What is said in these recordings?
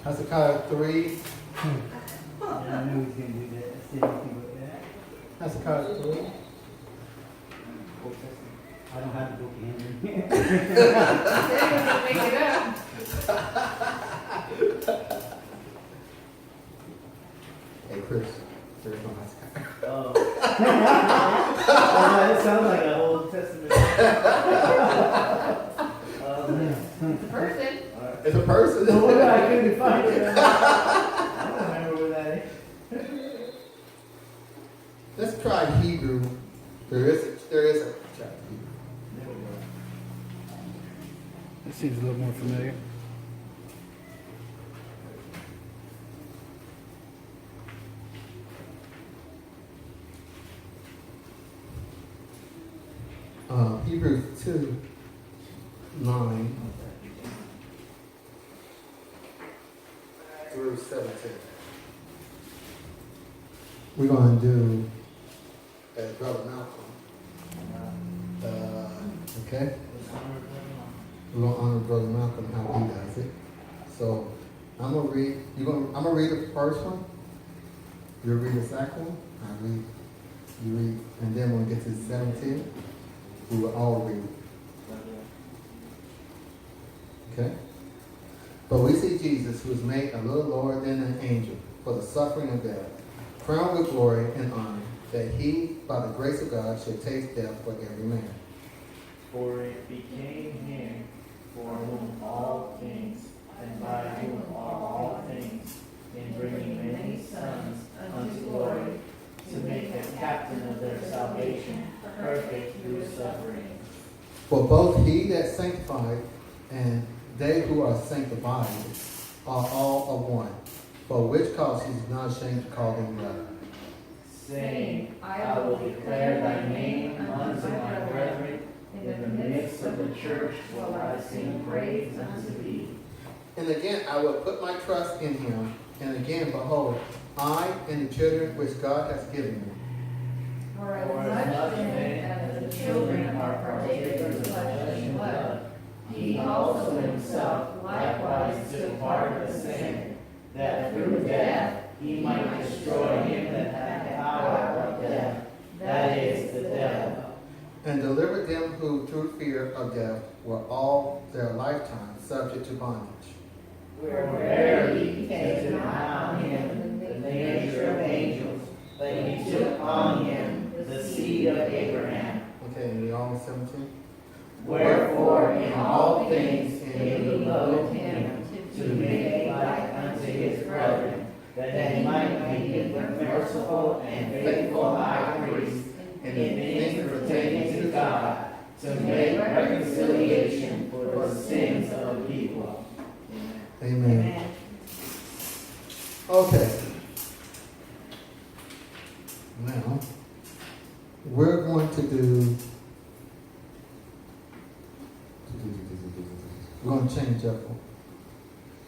Hezekiah 3. I knew he was gonna do that. I said anything with that. Hezekiah 3. I don't have the book in here. Make it up. Hey, Chris. There's no Hezekiah. Oh. That sounds like an Old Testament. It's a person. It's a person. No wonder I couldn't find it. I don't remember where that is. Let's try Hebrew. There is a chapter Hebrew. There we go. That seems a little more familiar. Hebrews 2, 9 through 17. We're going to do as Brother Malcolm. Okay? We're going to honor Brother Malcolm how he does it. So I'm going to read. I'm going to read the first one. You'll read the second one. You read, and then when we get to 17, we will all read. Okay? But we see Jesus, who is made a little lower than an angel for the suffering of death, crowned with glory and honor, that he, by the grace of God, should taste death for every man. For it became him for whom all things, and by whom are all things, in bringing many sons unto glory, to make the captain of their salvation perfect through suffering. For both he that sanctified and they who are sanctified are all of one, for which cause he is not ashamed to call them brethren. Saying, I will declare thy name unto my brethren, in the midst of the church will I sing praise unto thee. And again I will put my trust in him, and again, behold, I and the children which God has given me. For as much then as the children are partakers of flesh and blood, he also himself likewise took part of the same, that through death he might destroy him that had the power of death, that is, the devil. And delivered them who through fear of death were all their lifetime subject to bondage. Where he takes not on him the nature of angels, but he took on him the seed of Abraham. Okay, and we all in 17? Wherefore in all things he loved him to make like unto his brethren, that he might be the merciful and faithful high priest in the things pertaining to God, to make reconciliation for the sins of the people. Amen. Okay. Now, we're going to do, we're going to change up.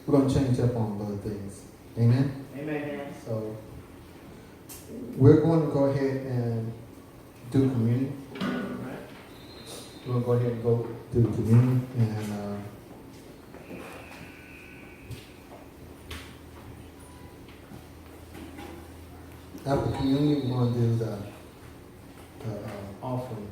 We're going to change up on other things. Amen? Amen. So, we're going to go ahead and do communion. We're going to go ahead and go do communion. And after communion, we're going to do the offering.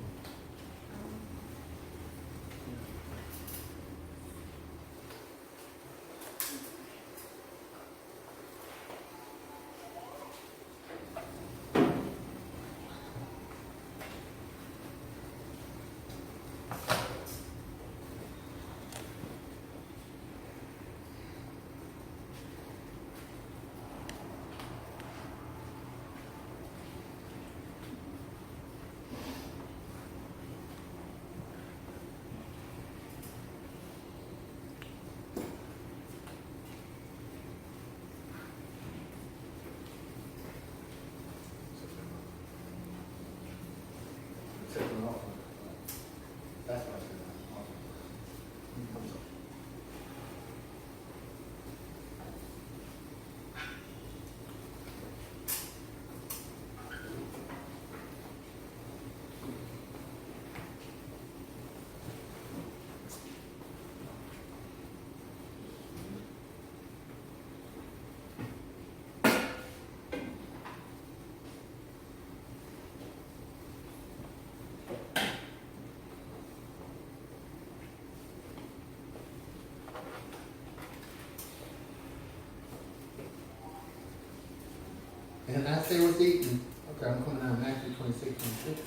as they was eating, okay, I'm coming out, Matthew 26:26.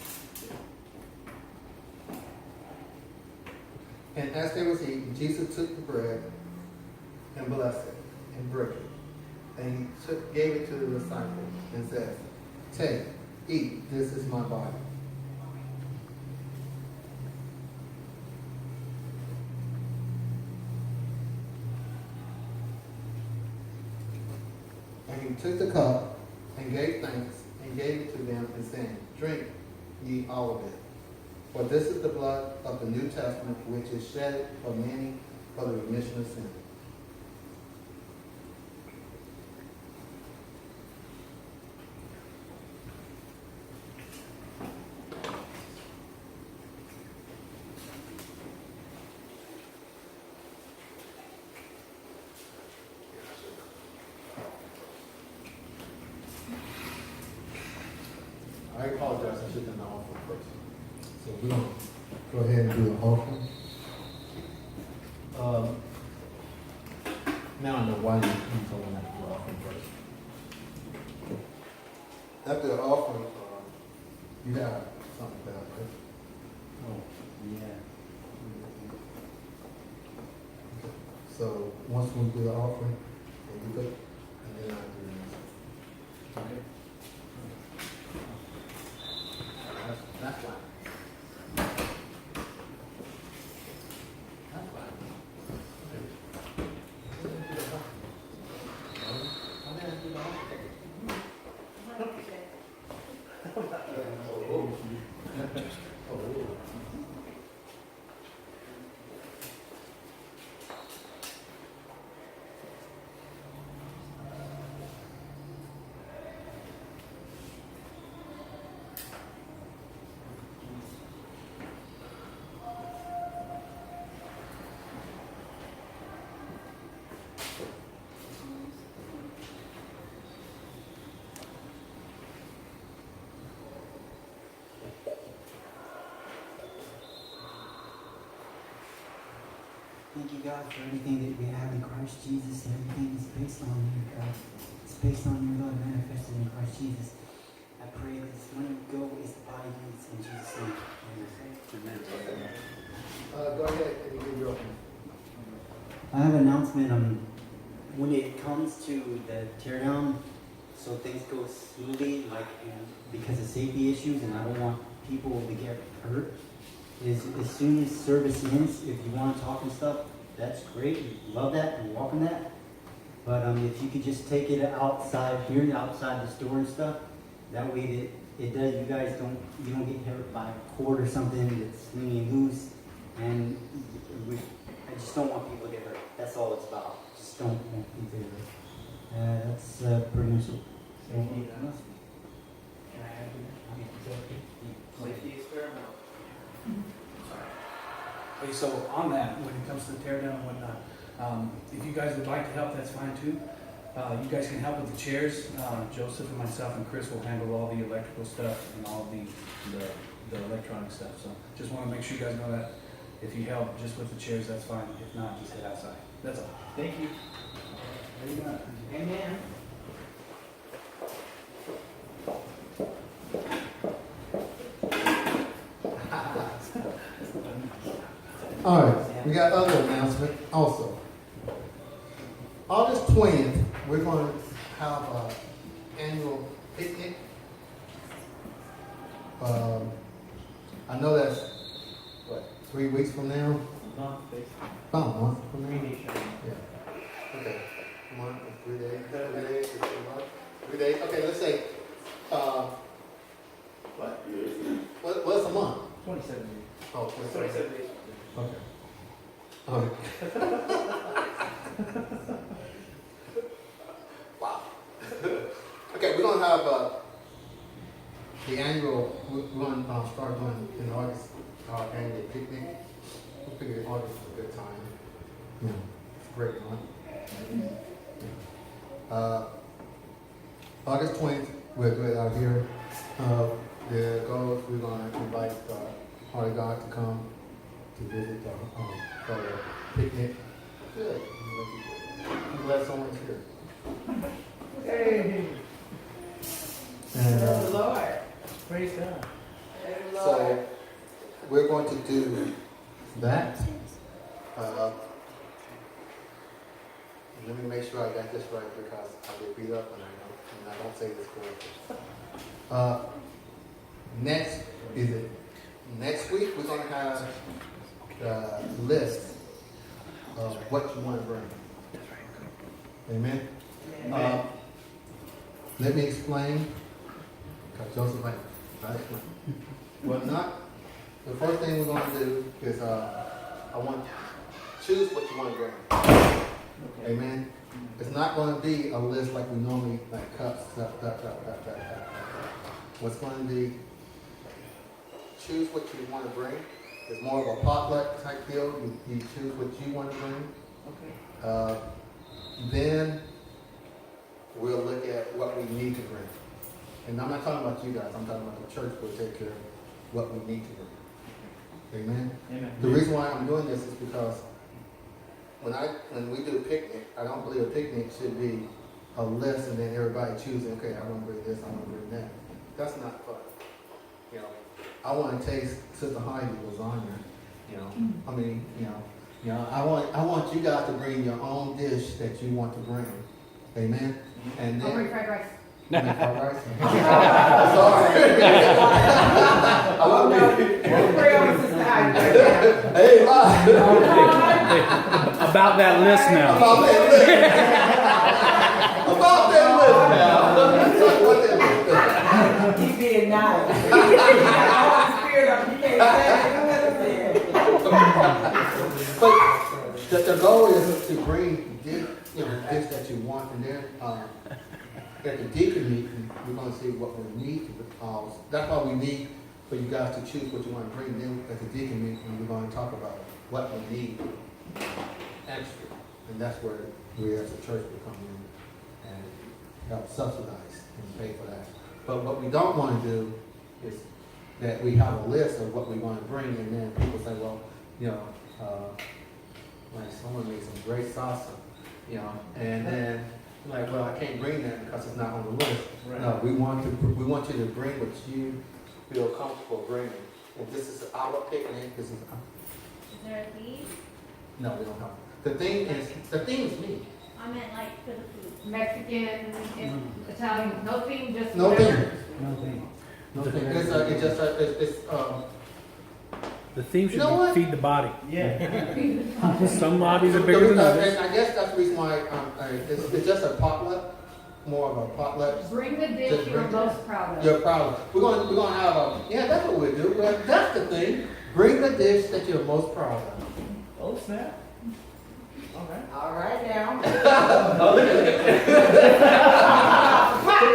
And as they was eating, Jesus took the bread and blessed it and broke it. And he gave it to the disciples and said, take, eat, this is my body. And he took the cup and gave thanks and gave it to them and said, drink ye all of it. For this is the blood of the New Testament, which is shed for many for the remission of sin. I apologize, I should have done the offering first. So we're going to go ahead and do the offering. Now I know why you told me to do the offering first. After the offering, you have something about it. Oh, yeah. So once we do the offering, then you go, and then I do the next. Okay? That's fine. That's fine. Thank you, God, for everything that we have in Christ Jesus. Everything is based on you, God. It's based on your love manifested in Christ Jesus. I pray that this money go is the body needs in Jesus' name. Amen. Go ahead and you give your offering. I have an announcement. When it comes to the teardown, so things go smoothly, because of safety issues, and I don't want people to get hurt. Is as soon as service ends, if you want to talk and stuff, that's great. Love that and welcome that. But if you could just take it outside here, outside the store and stuff, that way it does. You guys don't get hurt by a cord or something that's swinging loose, and I just don't want people to get hurt. That's all it's about. Just don't want people to get hurt. That's pretty much it. Safety experiment. Okay, so on that, when it comes to the tear down and whatnot, if you guys would like to help, that's fine too. You guys can help with the chairs. Joseph and myself and Chris will handle all the electrical stuff and all the electronic stuff. So just want to make sure you guys know that if you help just with the chairs, that's fine. If not, just head outside. That's all. Thank you. Amen. All right, we got other announcement also. August 20th, we're going to have an annual picnic. I know that's, 3 weeks from now? About a month from now? Yeah. Okay. A month, 3 days, 3 days, 3 months, 3 days. Okay, let's say, what's a month? 27 days. Oh, 27 days. Okay. All right. Wow. Okay, we're gonna have the annual. We're gonna start doing in August our annual picnic. We figured August is a good time. Yeah, it's a great month. August 20th, we'll do it out here. The goal is we're gonna invite Heart of God to come to visit for the picnic. Good. I'm glad someone's here. Hey. And, Lord. Praise God. so we're going to do that. Let me make sure I got this right because I get beat up and I don't say this correctly. Next week we're going to have the list of what you want to bring. Amen. Let me explain. Because Joseph, right? Well, the first thing we're going to do is I want choose what you want to bring. Amen. It's not going to be a list like we normally like cups, stuff. What's going to be choose what you want to bring. It's more of a potluck type deal. You choose what you want to bring. Okay. Then we'll look at what we need to bring. And I'm not talking about you guys. I'm talking about the church will take care of what we need to bring. Amen. Amen. The reason why I'm doing this is because when we do a picnic, I don't believe a picnic should be a list and then everybody choosing, okay, I want to bring this, I want to bring that. That's not fun. You know, I want to taste Sister Heidi's lasagna. You know, I mean, I want you guys to bring your own dish that you want to bring. Amen. And I'll then bring fried rice. fried rice. Sorry. I love you. Hey, About that list now. About that list. About that list now. Let's talk about that list. He's being nice. But the goal is to bring dish that you want, and then at the deacon meeting, we're going to see what we need. That's why we need for you guys to choose what you want to bring. Then at the deacon meeting, we're going to talk about what we need extra, and that's where we as a church will come in and help subsidize and pay for that. But what we don't want to do is that we have a list of what we want to bring, and then people say, well, like someone made some great salsa, and then like, well, I can't bring that because it's not on the list. Right. No, we want you to bring what you feel comfortable bringing. And this is our picnic. This is Is there a theme? no, we don't have. The theme is me. I meant like for the food. Mexican, Italian, no theme, just No whatever. theme. No theme. It's The theme You know what? should be feed the body. Yeah. Some bodies are bigger than others. and I guess that's the reason why it's just a potluck, more of a potluck. Bring the dish you're most proud of. You're proud of. We're gonna have that's what we do. Well, that's the thing. Bring the dish that you're most proud of. Oh, snap. All right. All right now. Oh, look at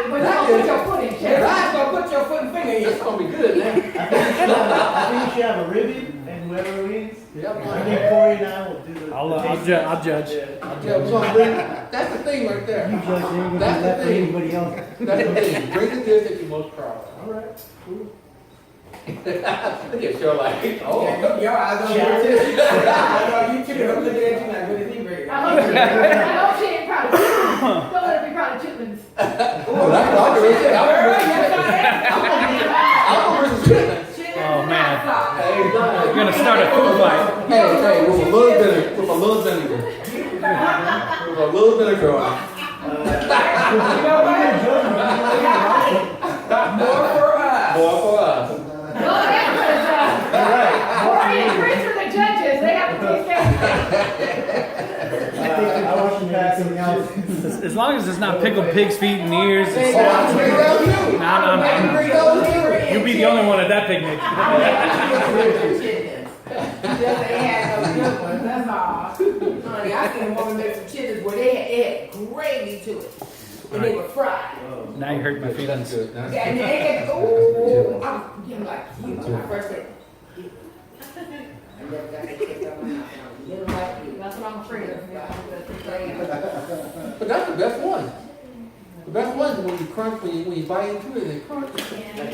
But don't put your foot in, Sharon. God's gonna put your foot and finger in. It's gonna be good now. I think you should have a ribbon, and whoever wins, I Yeah, think Corey and I will do the. I'll the judge. tasting. I'll judge. Yeah. we're gonna bring. That's the thing right there. You judge, you ain't That's gonna the let thing. anybody else. That's the thing. Bring the dish that you're most proud of. All right. Cool. Look at your like. Oh. Your eyes on you too. I know you too. I'm looking at you like, what is he bringing? I hope she ain't proud of chitlins. Don't let her be proud of chitlins. Oh, that's what I'm gonna say. I'm gonna bring some chicken. Oh man, Hey, we're gonna start a food fight. Hey, with a little vinegar. With a little vinegar. With a little vinegar on it. More for us. More for us. No, that's for the judge. Corey and Chris are the judges. They have to taste everything. I want you to pass Anything else? As long as it's not pickled pig's feet and ears. Oh, I can bring those too. No. I can bring those too. You'll be the only one at that picnic. Just ain't had no good ones, that's all. Honey, I seen a woman make some chitlins where they had gravy to it. And they were fried. Now you hurt my That's feelings. good. That's Yeah, and good. they had, ooh, I'm like, you know, my first day. I never got that kicked out of my mouth. Little like you. That's what I'm afraid of. But that's the best one. The best one is when you crunch, when you bite into it, and crunch.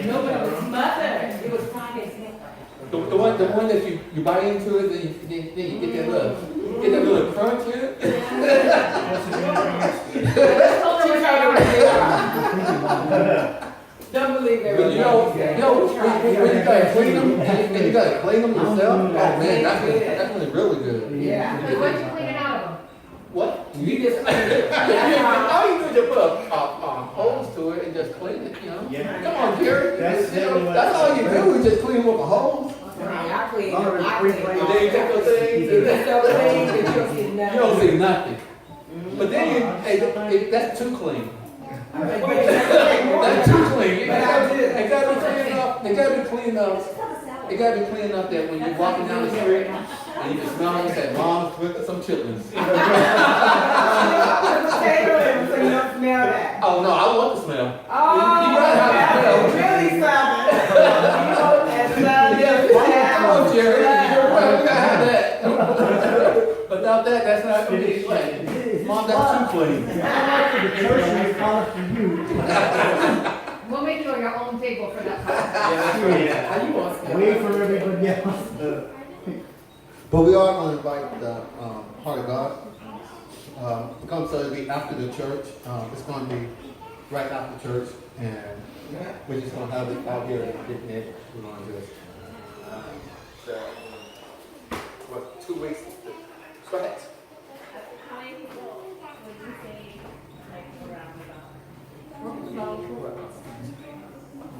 No, but it was smothered. It was fried as heck. The one that you bite into it, then you get that little crunch in it. Let's hold her with our- Don't believe But when you gotta clean them, and you gotta clean them yourself, oh man, that's really, really good. Yeah. But what'd you clean it out of them? What? You just clean it. All you do is just put a hose to it and just clean it, you know? Yeah. Come on, Jerry. That's You know, exactly what- that's all you do is just clean with a hose. I clean Long as it. it's I free clean play. And then you take those things it. and It's so clean that you don't see you nothing. don't see nothing. But then that's too clean. That's too clean. It gotta be clean enough. It gotta be clean enough. It gotta be clean enough that when you're walking down the street and you can smell them, you say, "Mom, cook some chitlins." Potato and so you don't smell that. Oh no, I want the smell. Oh, You gotta have that's it. really something. Yeah, come on, Jerry. You're right. We gotta have that. Without that, that's not gonna be clean. Mom, that's too clean. The church is calling for you. We'll make you your own table for that time. How you want to smell Wait it? for everybody else. But we are going to invite the Heart of God. Come, so it'll be after the church. It's going to be right after church, and we're just going to have it out here in the picnic. We're going to do it. So, what, 2 weeks? Go ahead. How many people would you say, like, around about?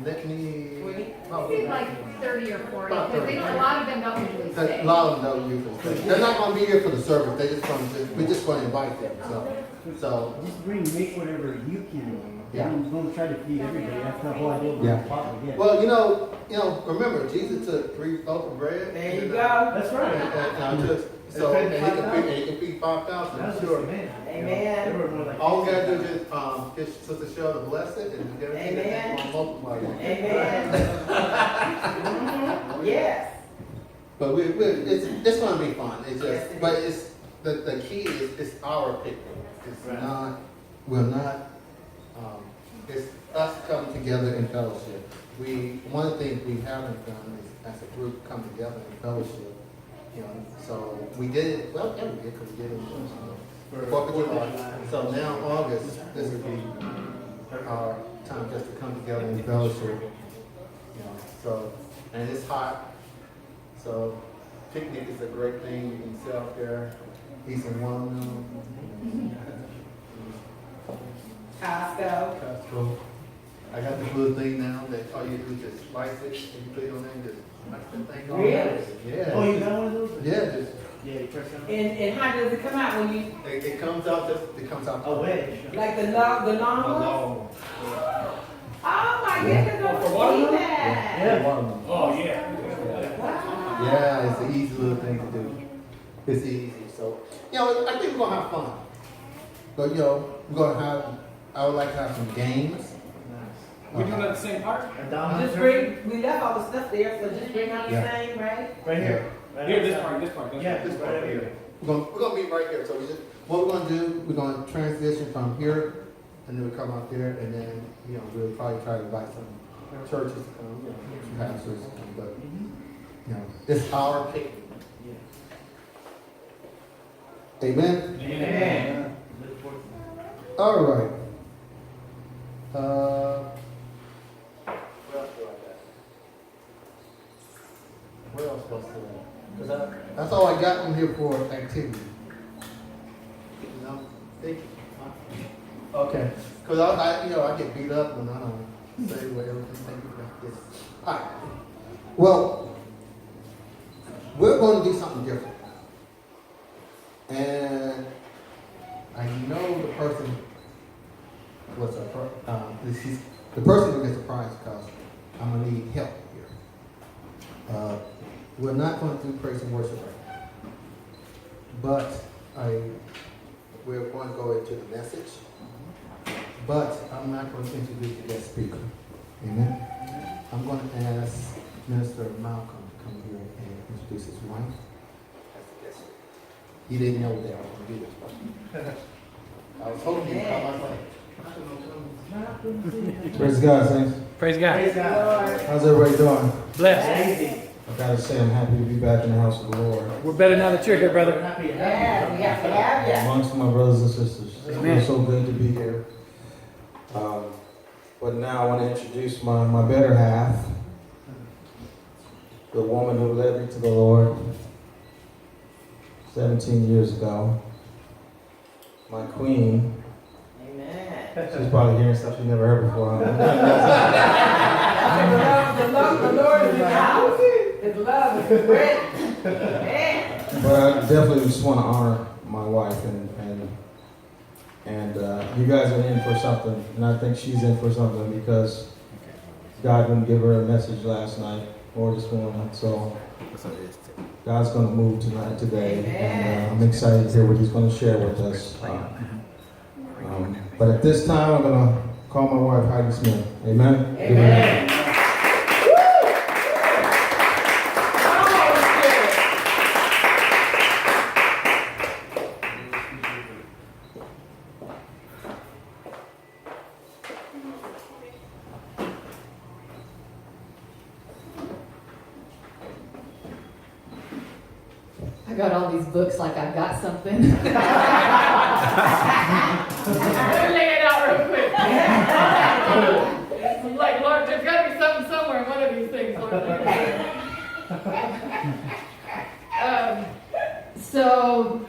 Let me. It'd be like 30 or 40, because a lot of them don't usually A stay. lot of them don't usually stay. They're not going to be here for the service. They just going to. We're just going to invite them. So Just make whatever you can. Yeah. Don't try to feed everybody. That's the whole idea. Yeah. Yeah. well, you know, remember Jesus took 3 loaves of bread. There you and, go. That's And, right. so and he can feed 5,000. That's sure, man. Amen. All we gotta do is just get Sister Cheryl to bless it and get everything Amen. that's gonna multiply it. Amen. Yes. But it's gonna be fun. It's Yes, just, it but it's the key is it's our picnic. It's Right. not. We're not. It's us coming together in fellowship. One of the things we haven't done is as a group come together in fellowship. You know, so we did it. Well, yeah, we did because we did it for 4th of July. So now August, this would be our time just to come together in fellowship. You know, so and it's hot. So picnic is a great thing. You can sit out there, eat some watermelon. Costco. Costco. I got this little thing now that all you do is just slice it and you put it on there and just slice that thing on. Really? Yeah. Oh, you got one of those? Yeah, just Yeah, you press it on. And how does it come out when you, it comes out A wedge. like the long one? long. Oh my goodness, don't see that. Yeah, watermelon. Oh, yeah. Wow. Yeah, it's an easy little thing to do. It's easy. So, you know, I think we're gonna have fun. But you know, I would like to have some games. We doing it at the same park? Just bring, we left all the stuff there, so just bring out the Yeah. same, right? Right here. Right Here, this outside. park, this park. Yeah, This this part right right here. here. We're gonna be right here. So what we're gonna do, we're gonna transition from here, and then we come out there, and then we'll probably try to invite some churches to come, some pastors to come, but it's our picnic. Amen. Amen. Look forward to it. All right. What else do I got? What else was there? 'Cause that's all I got in here for activity. Thank you. Okay. Because I get beat up when I don't say what everything thank you about this. All right. Well, we're going to do something different. And I know the person was the person will get surprised because I'm gonna need help here. We're not going to do praise and worship right now, but we're going to go into the message. But I'm not going to introduce the guest speaker. Amen. I'm going to ask Minister Malcolm to come here and introduce his wife as the guest speaker. He didn't know that I was going to do this. I was hoping he'd come. I was like, Praise God, saints. Praise God. Praise God. How's everybody doing? Bless. Amazing. I gotta say, I'm happy to be back in the house of the Lord, We're better now that you're here, We're brother. happy to Yeah, have we you. have to have ya. amongst my brothers and sisters. It Amen. feels so good to be here. But now I want to introduce my better half, the woman who led me to the Lord 17 years ago. My queen. Amen. She's probably hearing stuff she's never heard before. Huh? The Lord is in the house. His love is great. Amen. But I definitely just want to honor my wife, and you guys are in for something, and I think she's in for something because God didn't give her a message last night or this morning, so God's going to move today, and I'm excited to hear what He's going to share with us. But at this time, I'm going to call my wife Heidi Smith. Amen. Amen. I got all these books like I've got something. Let me lay it out real quick. I'm like, Lord, there's got to be something somewhere in one of these things, Lord. So,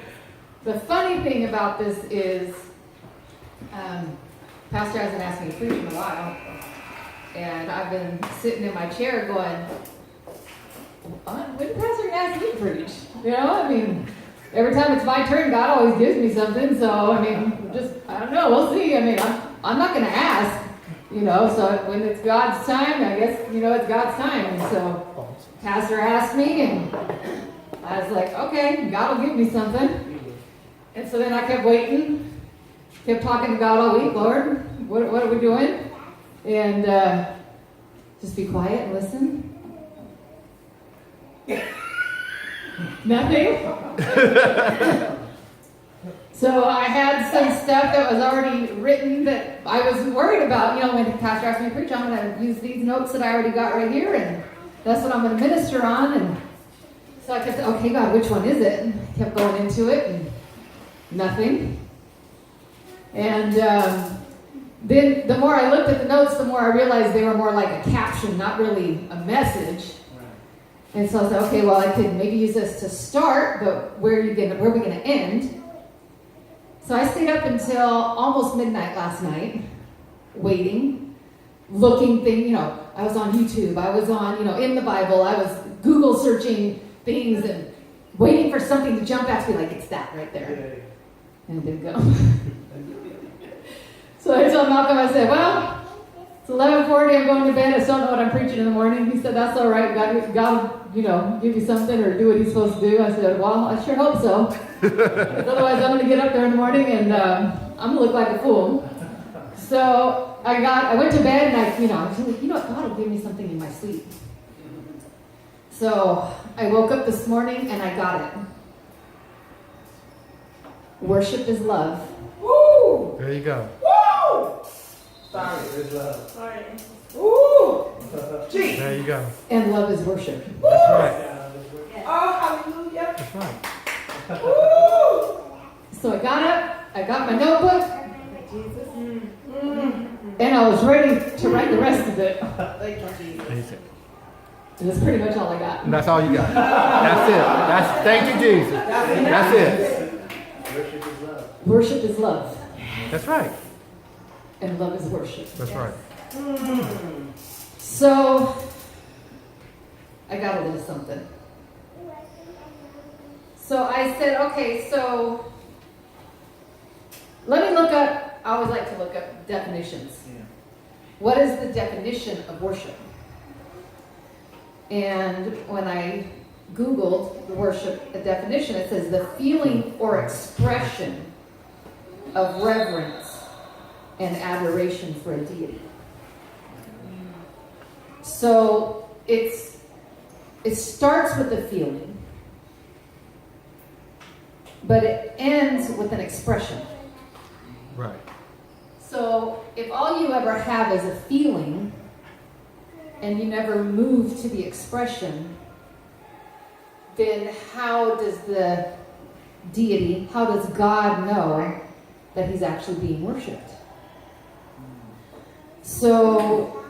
the funny thing about this is, Pastor hasn't asked me to preach in a while, and I've been sitting in my chair going, when did Pastor gonna ask me to preach? You know, I mean, every time it's my turn, God always gives me something. So, I mean, I don't know. We'll see. I mean, I'm not going to ask, you know. So when it's God's time, I guess, you know, it's God's time. And so Pastor asked me, and I was like, okay, God will give me something. And so then I kept waiting, kept talking to God all week. Lord, what are we doing? And just be quiet and listen. Nothing. So I had some stuff that was already written that I was worried about. You know, when the pastor asked me to preach, I'm going to use these notes that I already got right here, and that's what I'm going to minister on. And so I kept saying, okay, God, which one is it? And I kept going into it, and nothing. And then the more I looked at the notes, the more I realized they were more like a caption, not really a message. And so I said, okay, well, I could maybe use this to start, but where are we going to end? So I stayed up until almost midnight last night, waiting, looking you know, I was on YouTube, I was on, you know, in the Bible, I was Google searching things and waiting for something to jump out to be like, it's that right there. And it didn't go. So I told Malcolm, I said, well, it's 11:40, I'm going to bed, I still don't know what I'm preaching in the morning. He said, that's all right, God will, you know, give you something or do what He's supposed to do. I said, well, I sure hope so. Otherwise, I'm going to get up there in the morning and I'm going to look like a fool. So I went to bed and I was like, you know what, God will give me something in my sleep. So I woke up this morning and I got it. Worship is love. Woo! There you go. Woo! Sorry. There's love. Sorry. Woo! Gee. There you go. And love is worship. That's right. Oh, hallelujah. That's right. Woo! So I got up, I got my notebook, Jesus. and I was ready to write the rest of it. Thank you, Jesus. And that's pretty much all I got. And that's all you got. That's it. Thank you, Jesus. That's it. Worship is love. Worship is love, That's right. and love is worship. That's right. So I got a little something. So I said, okay, so let me look up, I always like to look up definitions. Yeah. What is the definition of worship? And when I Googled worship, a definition, it says the feeling or expression of reverence and adoration for a deity. So it starts with a feeling, but it ends with an expression. Right. So if all you ever have is a feeling, and you never move to the expression, then how does the deity, how does God know that He's actually being worshipped? So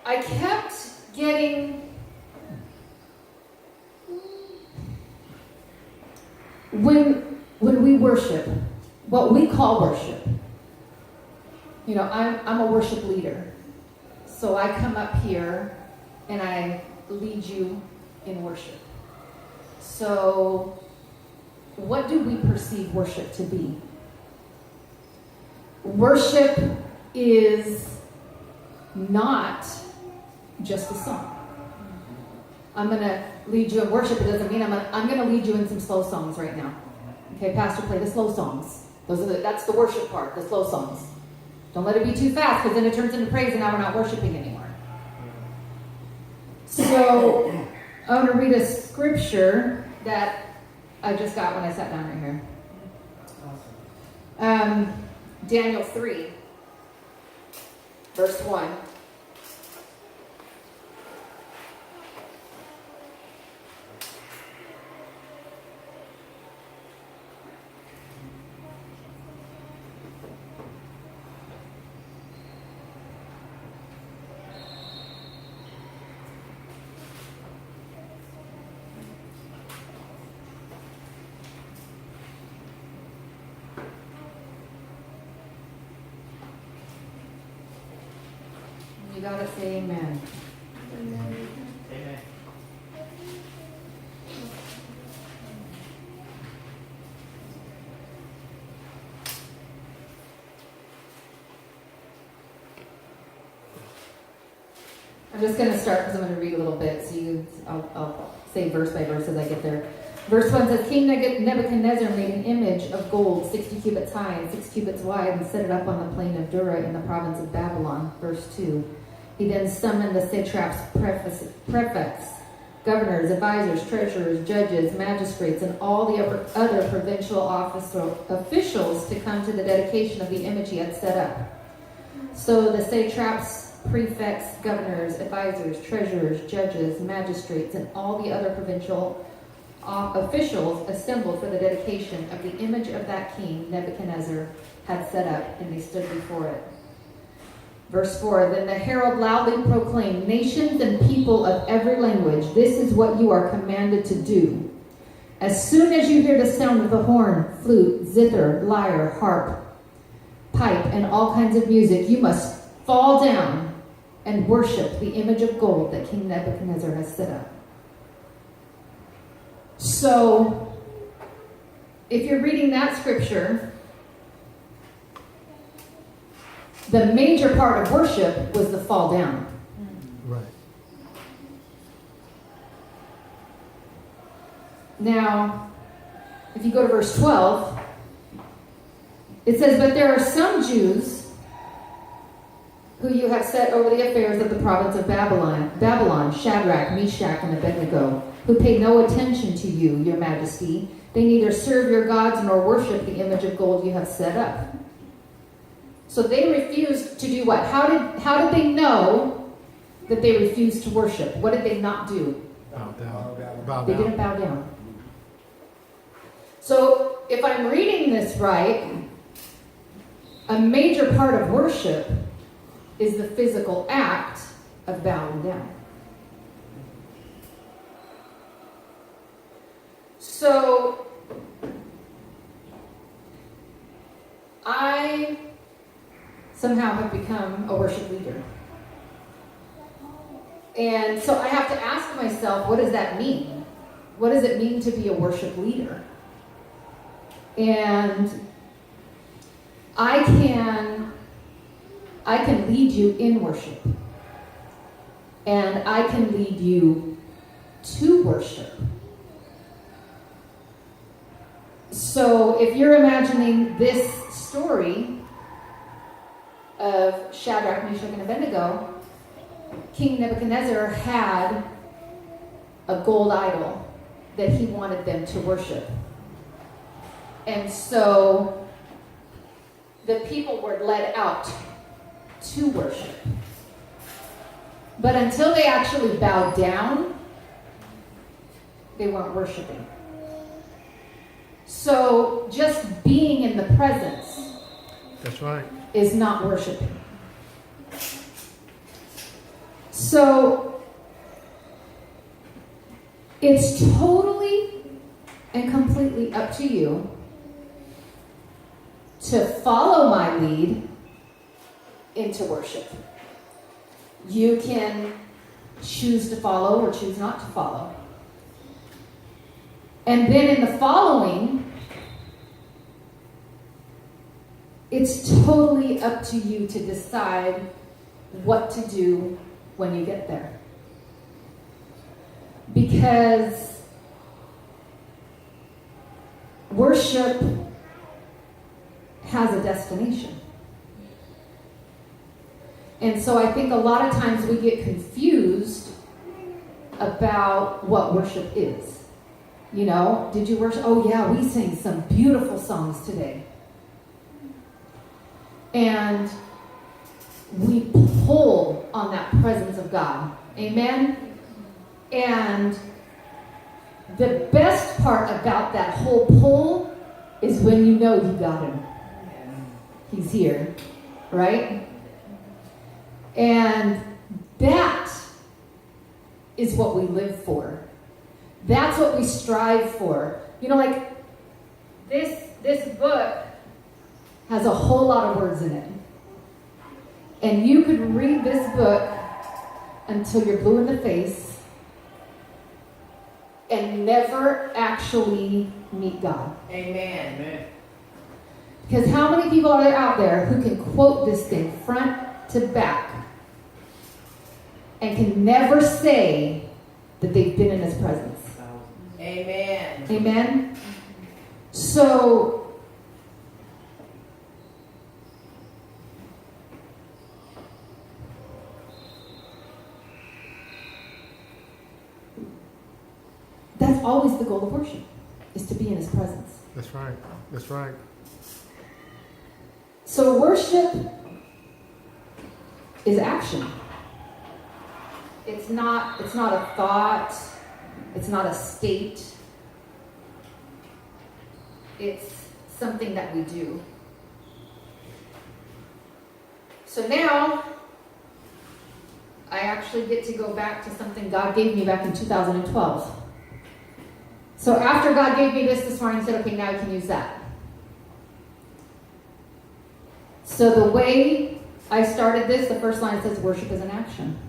I kept getting, when we worship, what we call worship, you know, I'm a worship leader. So I come up here and I lead you in worship. So what do we perceive worship to be? Worship is not just a song. I'm going to lead you in worship. It doesn't mean I'm going to lead you in some slow songs right now. Okay, Pastor, play the slow songs. That's the worship part, the slow songs. Don't let it be too fast, because then it turns into praise and now we're not worshiping anymore. So I want to read a scripture that I just got when I sat down right here. Daniel 3, verse 1. You gotta say amen. Amen. I'm just going to start because I'm going to read a little bit. So I'll say verse by verse as I get there. Verse 1 says, King Nebuchadnezzar made an image of gold 60 cubits high and 6 cubits wide and set it up on the plain of Dura in the province of Babylon. Verse 2. He then summoned the satraps, prefects, governors, advisors, treasurers, judges, magistrates, and all the other provincial officials to come to the dedication of the image he had set up. So the satraps, prefects, governors, advisors, treasurers, judges, magistrates, and all the other provincial officials assembled for the dedication of the image of that king Nebuchadnezzar had set up, and they stood before it. Verse 4, Then the herald loudly proclaimed, Nations and people of every language, this is what you are commanded to do. As soon as you hear the sound of the horn, flute, zither, lyre, harp, pipe, and all kinds of music, you must fall down and worship the image of gold that King Nebuchadnezzar has set up. So, if you're reading that scripture, the major part of worship was the fall down. Right. Now, if you go to verse 12, it says, But there are some Jews who you have set over the affairs of the province of Babylon, Shadrach, Meshach, and Abednego, who pay no attention to you, your majesty. They neither serve your gods nor worship the image of gold you have set up. So they refused to do what? How did they know that they refused to worship? What did they not do? Bow down. Bow They down. didn't bow down. So if I'm reading this right, a major part of worship is the physical act of bowing down. So I somehow have become a worship leader. And so I have to ask myself, what does that mean? What does it mean to be a worship leader? And I can lead you in worship. And I can lead you to worship. So if you're imagining this story of Shadrach, Meshach, and Abednego, King Nebuchadnezzar had a gold idol that he wanted them to worship. And so the people were led out to worship. But until they actually bowed down, they weren't worshiping. So just being in the presence That's right. is not worshiping. So it's totally and completely up to you to follow my lead into worship. You can choose to follow or choose not to follow. And then in the following, it's totally up to you to decide what to do when you get there. Because worship has a destination. And so I think a lot of times we get confused about what worship is. You know, did you worship? Oh yeah, we sang some beautiful songs today. And we pull on that presence of God. Amen? And the best part about that whole pull is when you know you got him. He's here, right? And that is what we live for. That's what we strive for. You know, like this book has a whole lot of words in it. And you could read this book until you're blue in the face and never actually meet God. Amen. Amen. Because how many people are there out there who can quote this thing front to back and can never say that they've been in his presence? Amen. Amen? So, that's always the goal of worship, is to be in his presence. That's right. That's right. So worship is action. It's not a thought. It's not a state. It's something that we do. So now, I actually get to go back to something God gave me back in 2012. So after God gave me this morning, he said, okay, now you can use that. So the way I started this, the first line says, worship is an action.